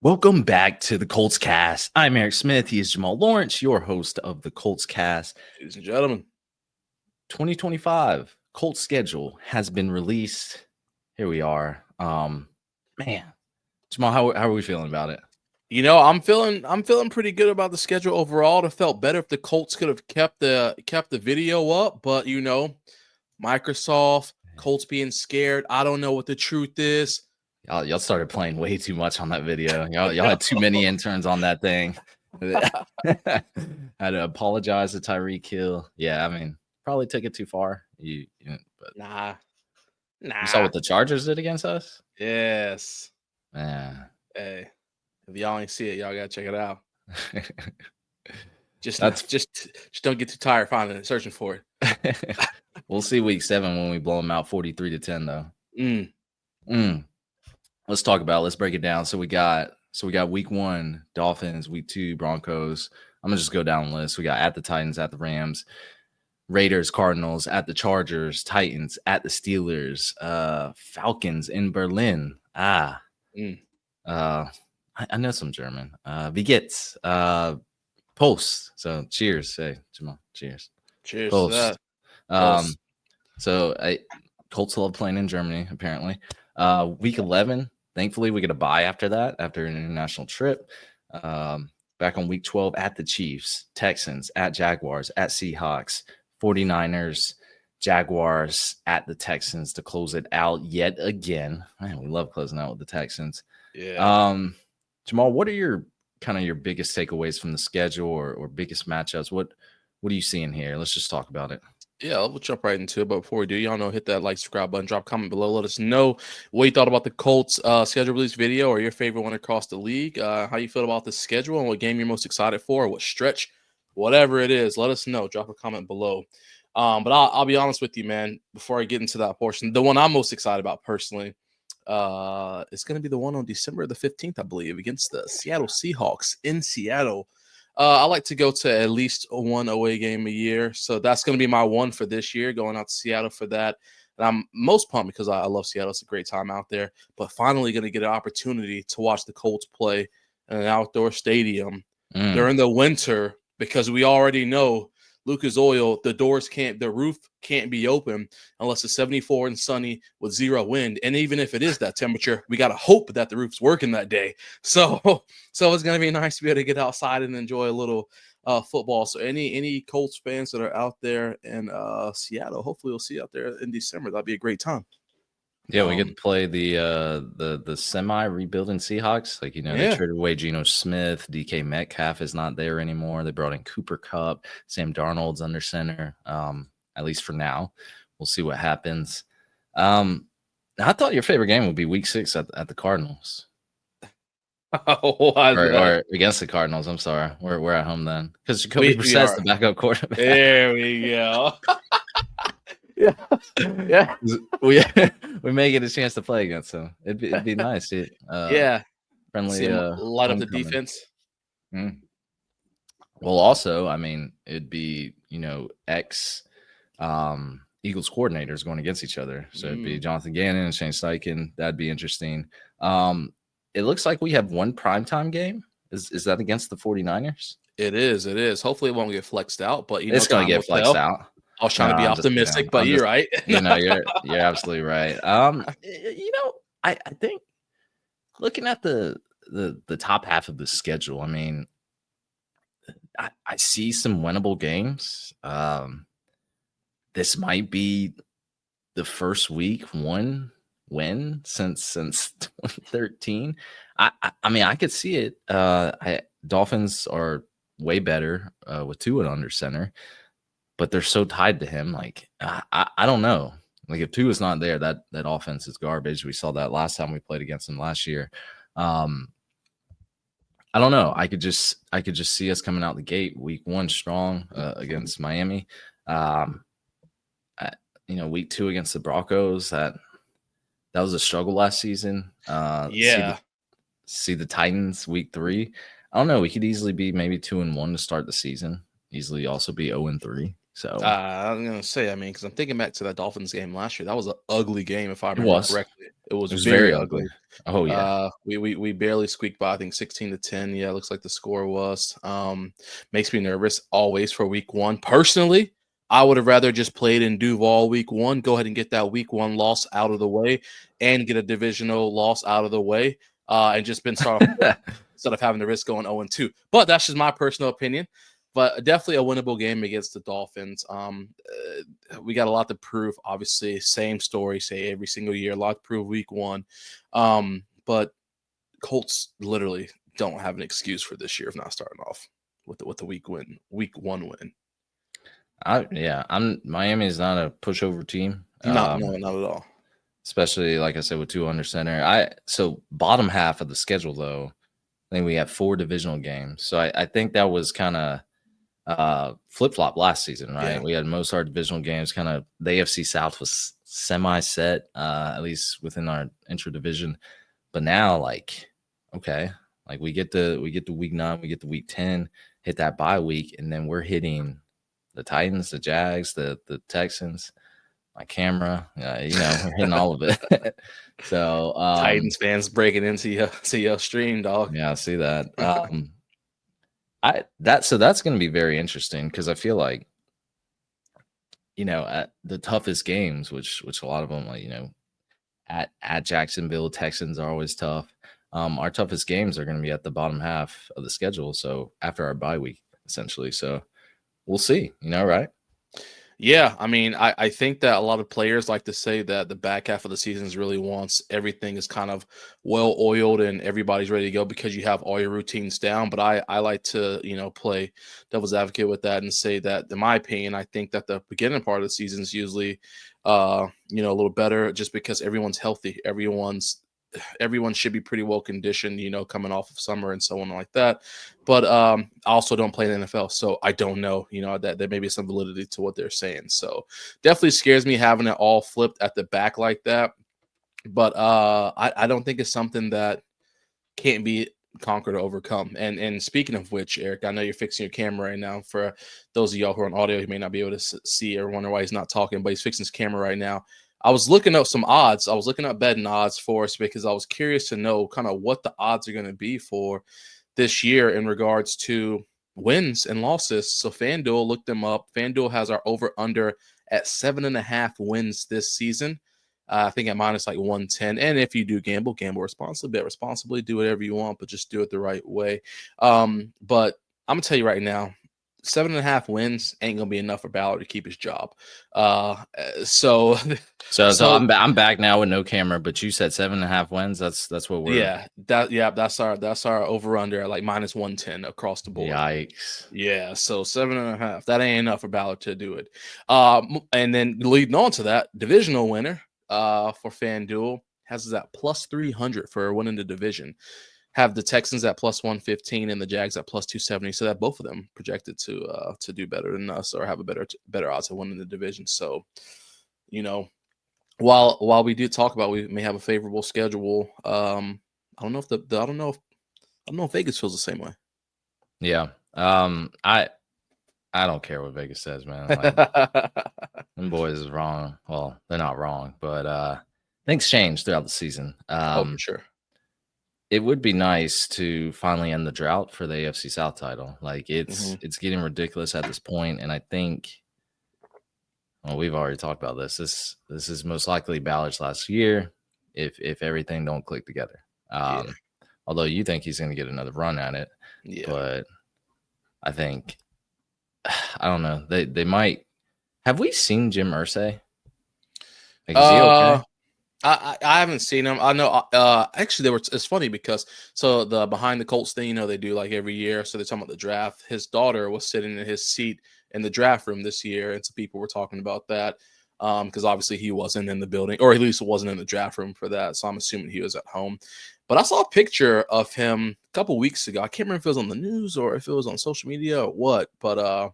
Welcome back to the Colts Cast. I'm Eric Smith. He is Jamal Lawrence, your host of the Colts Cast. Ladies and gentlemen, 2025 Colts schedule has been released. Here we are. Man, Jamal, how are we feeling about it? you know, I'm feeling pretty good about the schedule overall. It felt better if the Colts could have kept the video up, but Microsoft, Colts being scared. I don't know what the truth is. Y'all started playing way too much on that video. Y'all had too many interns on that thing. Had to apologize to Tyreek Hill. Yeah, I mean, probably took it too far. But Nah. You saw what the Chargers did against us? Yes. Man. Hey, if y'all ain't see it, y'all gotta check it out. Just don't get too tired finding it, searching for it. We'll see week 7 when we blow them out 43-10, though. Let's talk about it. Let's break it down. So we got week 1, Dolphins, week 2, Broncos. I'm gonna just go down the list. We got at the Titans, at the Rams, Raiders, Cardinals, at the Chargers, Titans, at the Steelers, Falcons in Berlin. I know some German. Wie geht's? Post. So cheers. Hey, Jamal. Cheers. Cheers. Post. Colts love playing in Germany, apparently. Week 11, thankfully, we get a bye after that, after an international trip. Back on week 12 at the Chiefs, Texans, at Jaguars, at Seahawks, 49ers, Jaguars, at the Texans to close it out yet again. Man, we love closing out with the Texans. Yeah. Jamal, what are your biggest takeaways from the schedule or biggest matchups? What are you seeing here? Let's just talk about it. Yeah, we'll jump right into it. But before we do, y'all know, hit that like, subscribe button, drop a comment below. Let us know what you thought about the Colts schedule release video or your favorite one across the league. How you feel about the schedule and what game you're most excited for, what stretch, whatever it is. Let us know. Drop a comment below. But I'll be honest with you, man. Before I get into that portion, the one I'm most excited about personally is going to be the one on December the 15th, I believe, against the Seattle Seahawks in Seattle. I like to go to at least one away game a year. So that's going to be my one for this year, going out to Seattle for that. And I'm most pumped because I love Seattle. It's a great time out there. But finally going to get an opportunity to watch the Colts play in an outdoor stadium during the winter, because we already know Lucas Oil, the roof can't be open unless it's 74 and sunny with 0 wind. And even if it is that temperature, we got to hope that the roof's working that day. So it's going to be nice to be able to get outside and enjoy a little football. So any Colts fans that are out there in Seattle, hopefully we'll see you out there in December. That'd be a great time. Yeah, we get to play the semi-rebuilding Seahawks. They traded away Geno Smith. DK Metcalf is not there anymore. They brought in Cooper Kupp. Sam Darnold's under center, at least for now. We'll see what happens. I thought your favorite game would be week 6 at the Cardinals. or against the Cardinals. I'm sorry. We're at home then. Because Jacoby Brissett's the backup quarterback. There we go. Yeah. We may get a chance to play against him. It'd be nice. Friendly. Light up the defense. Well, also, I mean, it'd be ex Eagles coordinators going against each other. So it'd be Jonathan Gannon and Shane Steichen. That'd be interesting. It looks like we have one primetime game. Is that against the 49ers? It is. Hopefully it won't get flexed out, but it's going to get flexed out. I was trying to be optimistic, but you're right. You're absolutely right. I think looking at the top half of the schedule, I mean, I see some winnable games. This might be the first week 1 win since 2013. I mean, I could see it. Dolphins are way better with Tua under center. But they're so tied to him. Like, I don't know. Like, if Tua's not there, that offense is garbage. We saw that last time we played against him last year. I don't know. I could just see us coming out the gate week 1 strong against Miami. Week 2 against the Broncos. That was a struggle last season. See the Titans week 3. I don't know. We could easily be maybe 2-1 to start the season. Easily also be 0-3. So I'm gonna say, I mean, because I'm thinking back to that Dolphins game last year. That was an ugly game, if I it remember was. correctly. It was It was very very ugly. ugly. Oh yeah. We barely squeaked by. I think 16-10. Yeah, it looks like the score was. Makes me nervous always for week one. Personally, I would have rather just played in Duval week one. Go ahead and get that week one loss out of the way, and get a divisional loss out of the way, and just been start off instead of having the risk going 0-2. But that's just my personal opinion. But definitely a winnable game against the Dolphins. We got a lot to prove. Obviously, same story, say every single year. A lot to prove week one. But Colts literally don't have an excuse for this year of not starting off with the week one win. I'm Miami is not a pushover team. No, not at all. Especially like I said with two under center. So bottom half of the schedule though, I think we have 4 divisional games. So I think that was kind of flip flop last season, right? Yeah. We had most of our divisional games kind of the AFC South was semi set, at least within our intra division. But now, like, okay, like we get to week 9, we get to week 10, hit that bye week, and then we're hitting the Titans, the Jags, the Texans. My camera, we're hitting all of it. So Titans fans breaking into your stream, dog. yeah, I see that. That's going to be very interesting because I feel like at the toughest games, which a lot of them, like at Jacksonville, Texans are always tough. Our toughest games are going to be at the bottom half of the schedule, so after our bye week, essentially. So we'll see. Right? Yeah, I mean, I think that a lot of players like to say that the back half of the season is really once everything is kind of well oiled and everybody's ready to go because you have all your routines down. But I like to, play devil's advocate with that and say that, in my opinion, I think that the beginning part of the season is usually, a little better just because everyone's healthy. Everyone should be pretty well conditioned, coming off of summer and so on like that. But I also don't play in the NFL, so I don't know, that there may be some validity to what they're saying. So definitely scares me having it all flipped at the back like that. But I don't think it's something that can't be conquered or overcome. And speaking of which, Eric, I know you're fixing your camera right now. For those of y'all who are on audio, you may not be able to see or wonder why he's not talking, but he's fixing his camera right now. I was looking up some odds. I was looking up betting odds for us because I was curious to know kind of what the odds are going to be for this year in regards to wins and losses. So FanDuel looked them up. FanDuel has our over under at 7.5 wins this season. I think at minus like 110. And if you do gamble responsibly, bet responsibly, do whatever you want, but just do it the right way. But I'm gonna tell you right now, 7.5 wins ain't gonna be enough for Ballard to keep his job. So I'm back now with no camera, but you said 7.5 wins. That's what we're that's our over under at like minus 110 across the board. Yikes. Yeah, so 7.5. That ain't enough for Ballard to do it. And then leading on to that, divisional winner for FanDuel has that plus 300 for winning the division. Have the Texans at plus 115 and the Jags at plus 270. So that both of them projected to do better than us or have a better odds of winning the division. So, while we do talk about we may have a favorable schedule, I don't know if Vegas feels the same way. Yeah. I don't care what Vegas says, man. Like, them boys is wrong. Well, they're not wrong, but things change throughout the season. Oh, for sure. It would be nice to finally end the drought for the AFC South title. Like it's getting ridiculous at this point, and I think, well, we've already talked about this. This is most likely Ballard's last year if everything don't click together. Although you think he's going to get another run at it, but I think I don't know. They might. Have we seen Jim Irsay? Like, is he okay? I haven't seen him. I know. Actually, it's funny because the behind the Colts thing, they do like every year. So they're talking about the draft. His daughter was sitting in his seat in the draft room this year, and some people were talking about that because obviously he wasn't in the building, or at least wasn't in the draft room for that. So I'm assuming he was at home. But I saw a picture of him a couple weeks ago. I can't remember if it was on the news or if it was on social media or what. But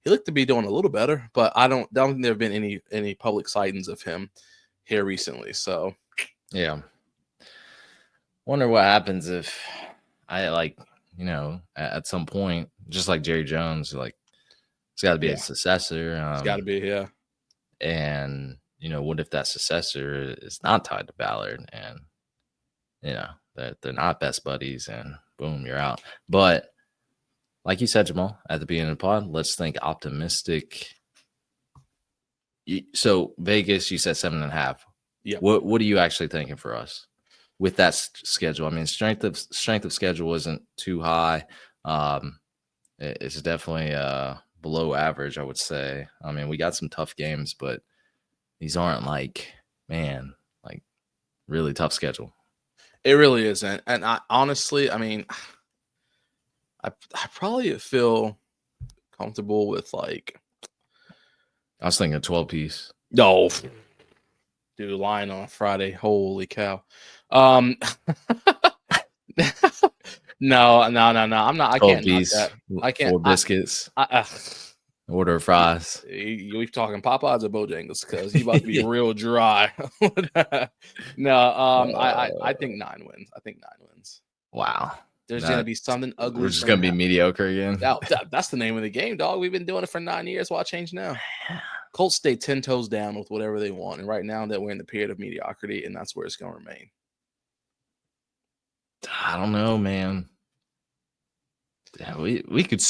he looked to be doing a little better. But I don't think there have been any public sightings of him here recently. So yeah, wonder what happens if I at some point, just like Jerry Jones, like It's got to be a Yeah, successor. it's got to be. Yeah, And what if that successor is not tied to Ballard, and they're not best buddies, and boom, you're out. But like you said, Jamal, at the beginning of the pod, let's think optimistic. So Vegas, you said 7.5. yeah. What are you actually thinking for us with that schedule? I mean, strength of schedule isn't too high. It's definitely below average, I would say. I mean, we got some tough games, but these aren't like really tough schedule. It really isn't. And I honestly, I mean, I probably feel comfortable with like. I was thinking a 12-piece. No, dude, lying on a Friday. Holy cow. No. I'm not. I can't knock 12-piece, that. I can't. 4 biscuits, order of fries. You talking Popeyes or Bojangles? Because you about to be Yeah. real dry. No, I think 9 wins. I think 9 wins. Wow. There's gonna be something ugly. We're just gonna be mediocre again. That's the name of the game, dog. We've been doing it for 9 years. Why change now? Colts stay 10 toes down with whatever they want, and right now that we're in the period of mediocrity, and that's where it's gonna remain. I don't know, man. Yeah, we could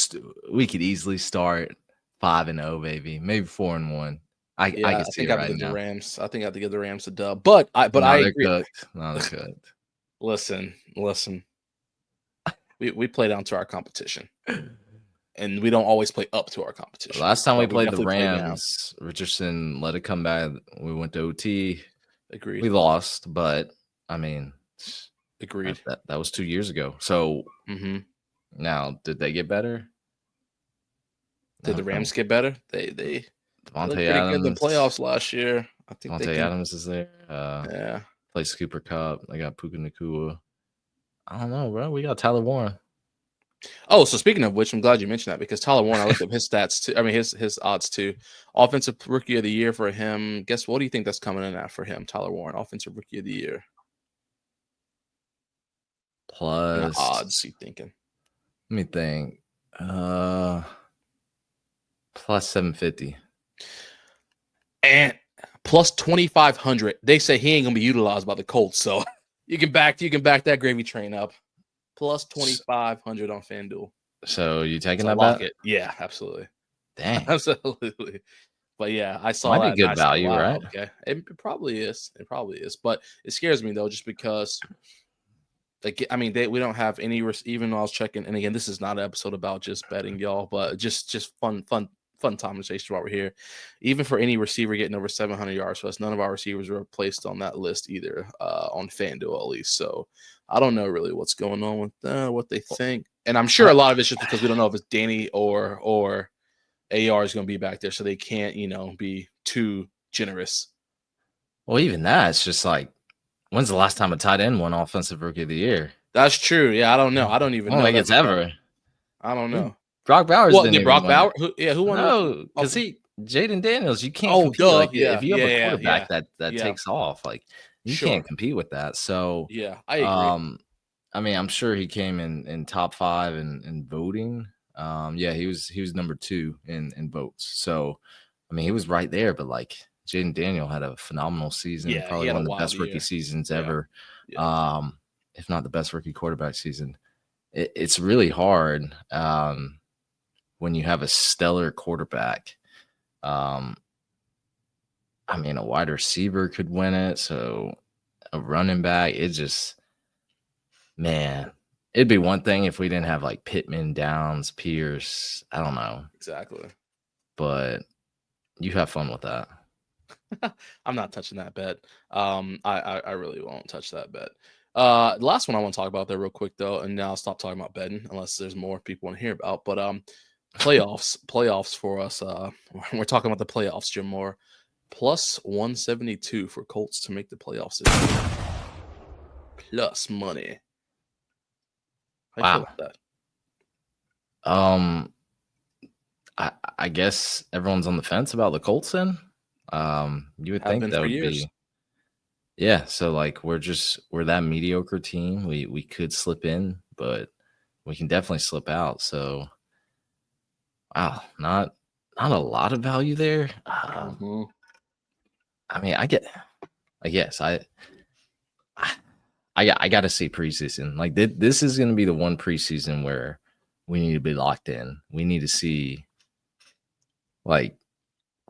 easily start 5-0, baby. Maybe 4-1. I Yeah, I can see think it I have to right give the now. Rams. I think I have to give the Rams a dub. But I They're agree. cooked. No, they're cooked. Listen. We play down to our competition, and we don't always play up to our competition. Last time we played the definitely play down. Rams, Richardson let it come back. We went to OT. Agreed. We lost, but I mean, Agreed. that was 2 years ago. So now, did they get better? Did the Rams get better? They Devontae looked pretty Adams good in the playoffs last year. I think Devontae Adams is there. Yeah. Plays Cooper Cup. They got Puka Nacua. I don't know, bro. We got Tyler Warren. Oh, so speaking of which, I'm glad you mentioned that because Tyler Warren, I looked up his stats too. I mean, his odds too. Offensive Rookie of the Year for him. Guess what do you think that's coming in at for him, Tyler Warren? Offensive Rookie of the Year. Plus odds, you thinking? Let me think. Plus 750. And plus 2,500. They say he ain't gonna be utilized by the Colts, so you can back that gravy train up. Plus 2,500 on FanDuel. So you taking that bet? Yeah, absolutely. Dang, absolutely. But yeah, I saw might that. be good value, wow, right? Okay, it probably is. It probably is. But it scares me though, just because. Like, I mean, we don't have any. Even though I was checking, and again, this is not an episode about just betting, y'all, but just fun conversation while we're here. Even for any receiver getting over 700 yards for us, none of our receivers were placed on that list either, on FanDuel at least. So I don't know really what's going on with what they think, and I'm sure a lot of it's just because we don't know if it's Danny or AR is going to be back there, so they can't be too generous. Well, even that, it's just like, when's the last time a tight end won Offensive Rookie of the Year? That's true. Yeah, I don't know. I don't even know. I don't think it's ever. I don't know. Brock Bowers didn't even Brock win Bowers? it. Who won? No, because Jaden Daniels, you can't compete. Duh. Like, yeah, if you have a quarterback that yeah. takes off, like you can't compete with that. So yeah, I agree. I mean, I'm sure he came in top 5 in voting. Yeah, he was number 2 in votes. So I mean, he was right there, but like Jaden Daniel had a phenomenal season. Yeah, probably one of the best rookie seasons ever. Yeah. If not the best rookie quarterback season. It's really hard when you have a stellar quarterback. I mean, a wide receiver could win it. So a running back, it just, man, it'd be one thing if we didn't have like Pittman, Downs, Pierce. I don't know. Exactly. But you have fun with that. I'm not touching that bet. I really won't touch that bet. The last one I want to talk about there real quick though, and now I'll stop talking about betting unless there's more people want to hear about. But playoffs for us. We're talking about the playoffs, Jim Moore. Plus 172 for Colts to make the playoffs this year. Plus money. How you feel about that? I guess everyone's on the fence about the Colts then. You would think that would be. Yeah, so like we're that mediocre team. We could slip in, but we can definitely slip out. So wow, not not a lot of value there. Mhm. I mean, yes, I got to see preseason. Like this is going to be the one preseason where we need to be locked in. We need to see, like,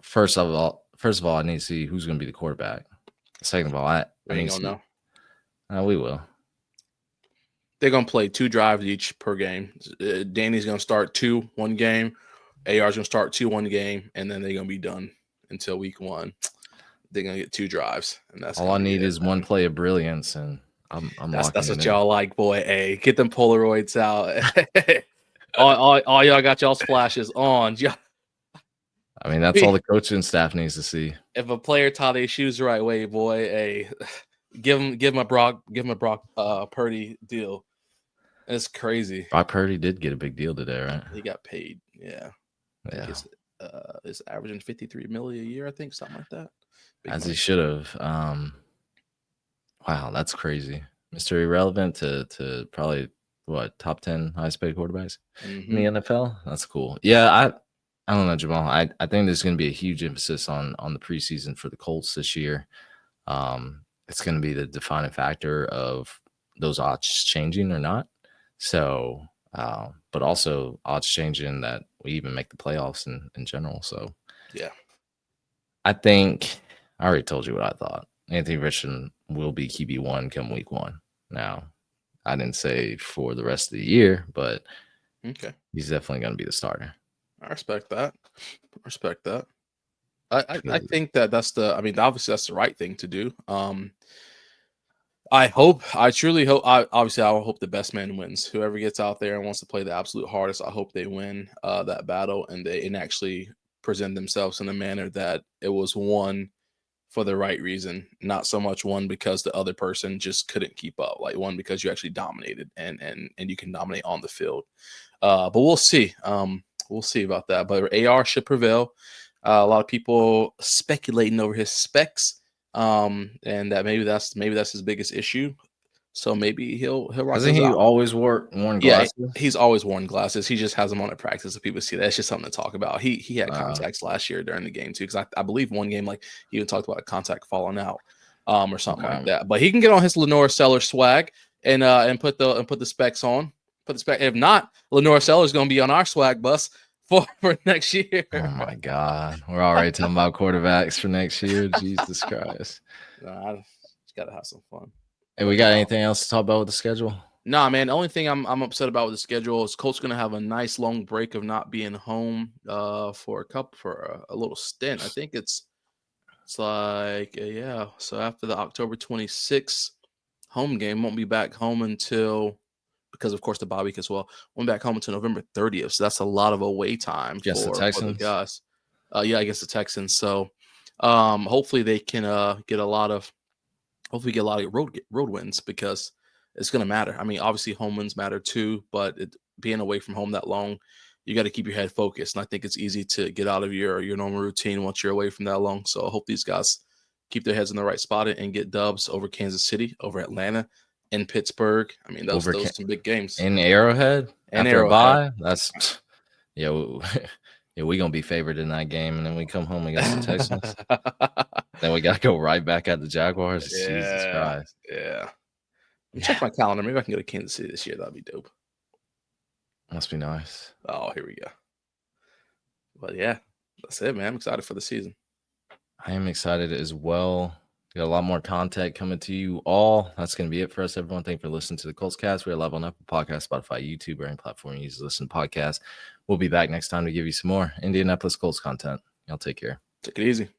first of all, I need to see who's going to be the quarterback. Second of all, I We need ain't to gonna see. know. We will. They're gonna play 2 drives each per game. Danny's gonna start 2 one game. AR's gonna start 2 one game, and then they're gonna be done until week 1. They're gonna get 2 drives, and that's All I gonna be need it, is man. one play of brilliance, and I'm That's locking what it in. y'all like, boy. Hey, get them Polaroids out. all y'all got y'all splashes on. I mean, that's all the coaching staff needs to see. If a player tie their shoes the right way, boy, hey, give him a Brock Purdy deal. It's crazy. Brock Purdy did get a big deal today, right? He got paid. Yeah. I think it's averaging 53 million a year, I think, something like that. Big As money. he should have. Wow, that's crazy. Mr. Irrelevant to probably what, top 10 highest paid quarterbacks in the NFL? That's cool. Yeah, I don't know, Jamal. I think there's going to be a huge emphasis on the preseason for the Colts this year. It's going to be the defining factor of those odds changing or not. So, but also odds changing that we even make the playoffs in general. So, yeah, I think I already told you what I thought. Anthony Richardson will be QB1 come week 1. Now, I didn't say for the rest of the year, but okay, he's definitely going to be the starter. I respect that. I think that's the. I mean, obviously that's the right thing to do. I truly hope. Obviously, I will hope the best man wins. Whoever gets out there and wants to play the absolute hardest, I hope they win that battle and actually present themselves in a manner that it was won for the right reason, not so much one because the other person just couldn't keep up, like one because you actually dominated and you can dominate on the field. But we'll see. We'll see about that. But AR should prevail. A lot of people speculating over his specs, and that maybe that's his biggest issue. So maybe he'll rock Hasn't those he out. always worn Yeah, glasses? he's always worn glasses. He just has them on at practice. If people see that, it's just something to talk about. He had contacts last year during the game too, because I believe one game like he even talked about a contact falling out, or something like Okay. that. But he can get on his Lenore Sellers swag and put the specs on. Put the spec. If not, Lenore Sellers going to be on our swag bus for next year. Oh my God. We're already talking about quarterbacks for next year. Jesus Christ. Nah, I just gotta have some fun. Hey, we got anything else to talk about with the schedule? Nah, man. The only thing I'm upset about with the schedule is Colts gonna have a nice long break of not being home for a little stint. I think it's like yeah. So after the October 26th home game, won't be back home until because of course the bye week as well. Won't be back home until November 30th. So that's a lot of away time Yes, the for the Texans. guys. Yeah, I guess the Texans. So hopefully they can get a lot of road wins because it's going to matter. I mean, obviously home wins matter too, but being away from home that long, you got to keep your head focused. And I think it's easy to get out of your normal routine once you're away from that long. So I hope these guys keep their heads in the right spot and get dubs over Kansas City, over Atlanta, and Pittsburgh. I mean, those are some big games. In Arrowhead And after a Arrowhead. bye, that's yeah. Yeah, we're gonna be favored in that game, and then we come home against the Texans. Then we gotta go right back at the Jaguars. Jesus Yeah, Christ. yeah. Yeah. Check my calendar. Maybe I can go to Kansas City this year. That'd be dope. Must be nice. Oh, here we go. But yeah, that's it, man. I'm excited for the season. I am excited as well. We got a lot more content coming to you all. That's going to be it for us, everyone. Thank you for listening to the Colts Cast. We're live on Apple Podcasts, Spotify, YouTube, or any platform you use to listen to podcasts. We'll be back next time to give you some more Indianapolis Colts content. Y'all take care. Take it easy.